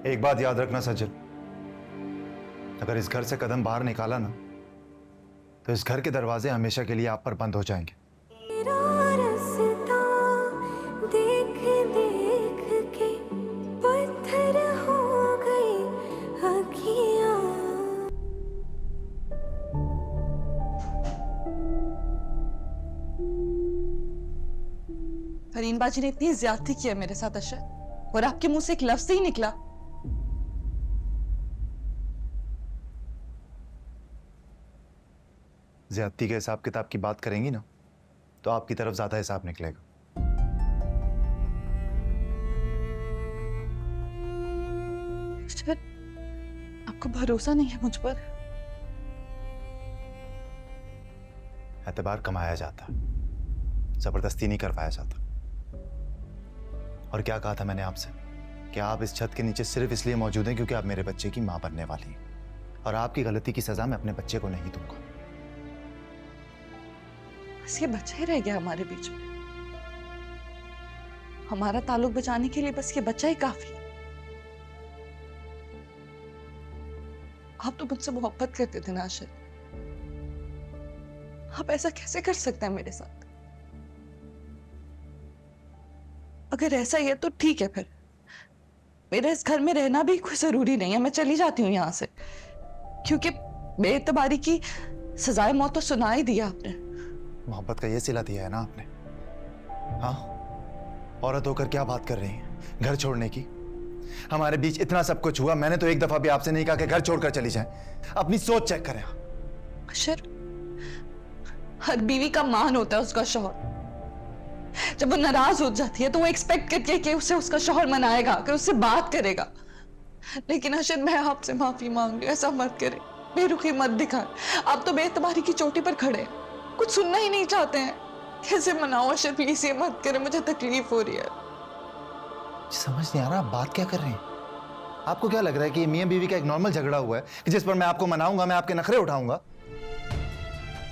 एक बात याद रखना सज्जन, अगर इस घर से कदम बाहर निकाला ना तो इस घर के दरवाजे हमेशा के लिए आप पर बंद हो जाएंगे। तेरा रास्ता देख देख के पत्थर हो गई अखियाँ। फरीन बाजी ने इतनी ज्यादती की है मेरे साथ अशर, और आपके मुंह से एक लफ्ज ही निकला। ज्यादती के हिसाब किताब की बात करेंगी ना तो आपकी तरफ ज्यादा हिसाब निकलेगा। अशर, आपको भरोसा नहीं है मुझ पर? एतबार कमाया जाता, जबरदस्ती नहीं करवाया जाता। और क्या कहा था मैंने आपसे कि आप इस छत के नीचे सिर्फ इसलिए मौजूद हैं क्योंकि आप मेरे बच्चे की मां बनने वाली हैं, और आपकी गलती की सजा मैं अपने बच्चे को नहीं दूंगा। बस ये बच्चा ही रह गया हमारे बीच में। हमारा ताल्लुक बचाने के लिए बस ये बच्चा ही काफी। आप तो मुझसे मोहब्बत करते थे ना अशर, आप ऐसा कैसे कर सकते हैं मेरे साथ? अगर ऐसा ही है तो ठीक है, फिर मेरा इस घर में रहना भी कोई जरूरी नहीं है, मैं चली जाती हूँ यहाँ से, क्योंकि बेएतबारी की सजाए मौत तो सुना ही दिया आपने। मोहब्बत का ये सिला दिया है ना आपने। हाँ, औरत होकर क्या बात कर रही हैं घर छोड़ने की? हमारे बीच इतना सब कुछ हुआ, मैंने तो एक दफा भी आपसे नहीं कहा कि घर छोड़कर चली जाएं। अपनी सोच चेक करें। अशर, हर बीवी का मान होता है उसका शौहर। जब वो नाराज हो जाती है तो वो एक्सपेक्ट करती है कि उसे उसका शौहर मनाएगा, कि उससे बात करेगा। लेकिन अशर, मैं आपसे माफी मांग रही हूँ, ऐसा मत करें, बेरुखी मत दिखाएं। आप तो बेतबारी की चोटी पर खड़े हैं, कुछ सुनना ही नहीं चाहते हैं। कैसे मनाओ अशर, प्लीज ये मत करें, मुझे तकलीफ हो रही है। समझ नहीं आ रहा आप बात क्या कर रहे हैं। आपको क्या लग रहा है कि मियां बीवी का एक नॉर्मल झगड़ा हुआ है कि जिस पर मैं आपको मनाऊंगा, मैं आपके नखरे उठाऊंगा?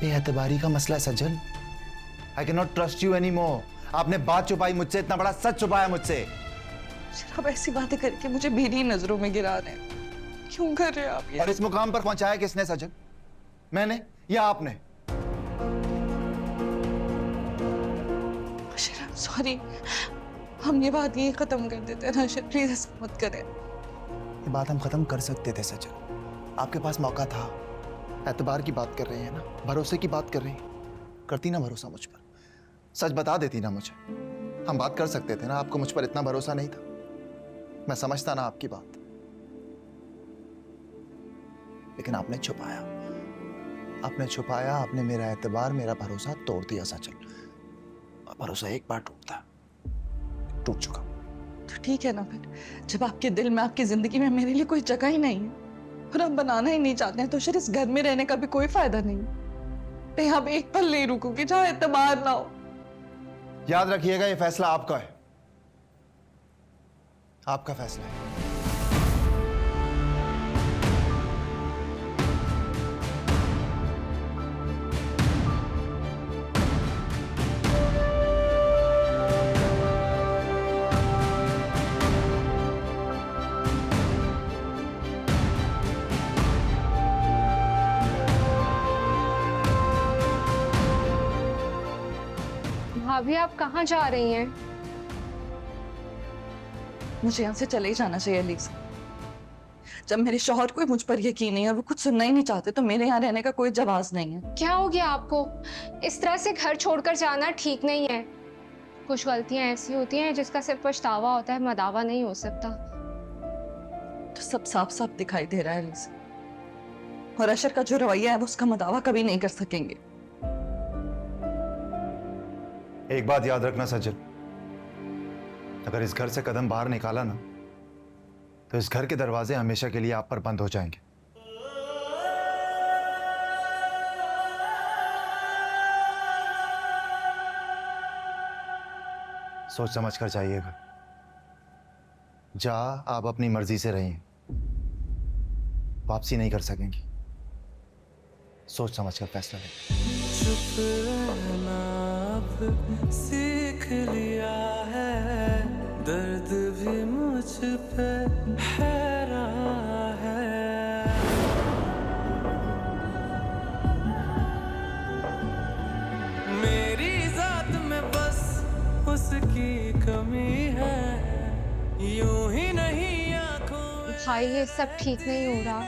बेएतबारी का मसला है सज्जन। I can not trust you any more. आपने बात छुपाई मुझसे, इतना बड़ा सच छुपाया मुझसे। आप ऐसी बातें करके मुझे मेरी नजरों में गिरा रहे हैं, क्यों कर रहे हैं आप ये? और इस मुकाम पर पहुंचाया किसने सज्जन? मैंने या आपने? सॉरी, हम ये बात यही खत्म कर देते हैं ना अशर, प्लीज ऐसा मत करें। ये बात हम खत्म कर सकते थे सज्जन, आपके पास मौका था। एतबार की बात कर रहे हैं ना, भरोसे की बात कर रही हैं। करती ना भरोसा मुझ पर, सच बता देती ना मुझे, हम बात कर सकते थे ना। आपको मुझ पर इतना भरोसा नहीं था, मैं समझता ना आपकी बात, लेकिन आपने छुपाया। आपने छुपाया, आपने मेरा एतबार, मेरा भरोसा तोड़ दिया सज्जन। और भरोसा एक बार टूटता है, टूट चुका। तो ठीक है ना, फिर जब आपके दिल में, आपकी जिंदगी में मेरे लिए कोई जगह ही नहीं है और आप बनाना ही नहीं चाहते हैं, तो शायद इस घर में रहने का भी कोई फायदा नहीं है। यहाँ पे एक पल नहीं रुकूंगी जहाँ एतबार ना हो। याद रखिएगा, ये फैसला आपका है, आपका फैसला है। भाभी, आप कहाँ जा रही हैं? मुझे यहाँ से चले ही जाना चाहिए अलीस। जब मेरे शौहर को मुझ पर यकीन नहीं है और वो कुछ सुनना ही नहीं चाहते, तो मेरे यहाँ रहने का कोई जवाब नहीं है। क्या हो गया आपको? इस तरह से घर छोड़कर जाना ठीक नहीं है। कुछ गलतियां ऐसी होती हैं जिसका सिर्फ पछतावा होता है, मदावा नहीं हो सकता। तो सब साफ साफ दिखाई दे रहा है अलीस, और अशर का जो रवैया है वो उसका मदावा कभी नहीं कर सकेंगे। एक बात याद रखना सज्जन, अगर इस घर से कदम बाहर निकाला ना तो इस घर के दरवाजे हमेशा के लिए आप पर बंद हो जाएंगे। सोच समझ कर जाइएगा। जा आप अपनी मर्जी से रहिए, वापसी नहीं कर सकेंगी। सोच समझ कर फैसला लें। चुप रहना अब सीख लिया है, दर्द भी मुझ पे है। कमी है, यूं ही नहीं आंखों में भाई ये सब ठीक नहीं हो रहा।